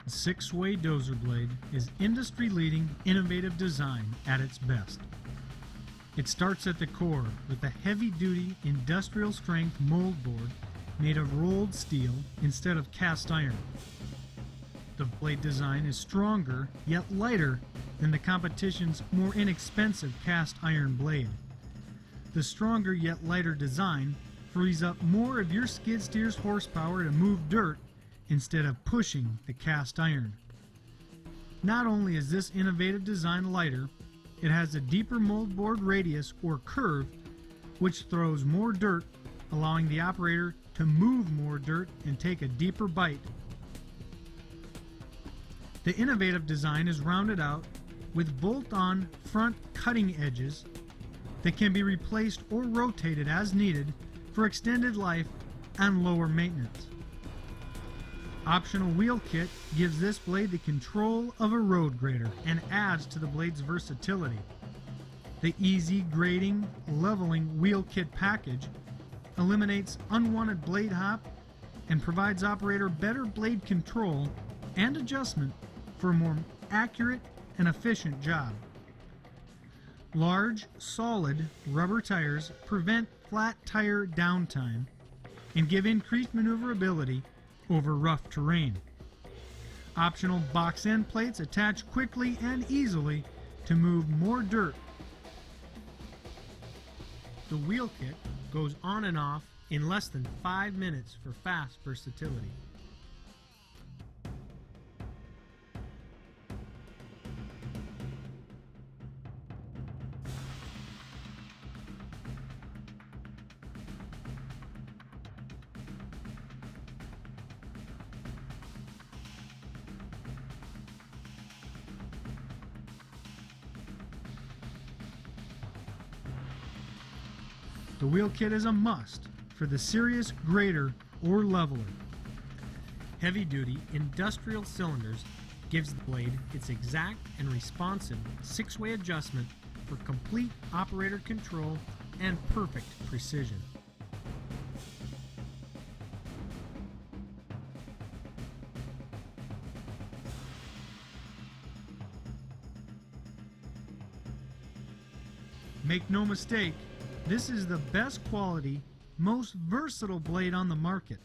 The six-way dozer blade is industry-leading, innovative design at its best. It starts at the core with a heavy-duty, industrial-strength mold board made of rolled steel instead of cast iron. The blade design is stronger, yet lighter than the competition's more inexpensive cast iron blade. The stronger yet lighter design frees up more of your skid steer's horsepower to move dirt instead of pushing the cast iron. Not only is this innovative design lighter, it has a deeper moldboard radius or curve which throws more dirt, allowing the operator to move more dirt and take a deeper bite. The innovative design is rounded out with bolt-on front cutting edges that can be replaced or rotated as needed for extended life and lower maintenance. Optional wheel kit gives this blade the control of a road grader and adds to the blade's versatility. The easy grading, leveling wheel kit package eliminates unwanted blade hop and provides operator better blade control and adjustment for a more accurate and efficient job. Large, solid rubber tires prevent flat tire downtime and give increased maneuverability over rough terrain. Optional box end plates attach quickly and easily to move more dirt. The wheel kit goes on and off in less than 5 minutes for fast versatility. The wheel kit is a must for the serious grader or leveler. Heavy-duty industrial cylinders gives the blade its exact and responsive six-way adjustment for complete operator control and perfect precision. Make no mistake, this is the best quality, most versatile blade on the market.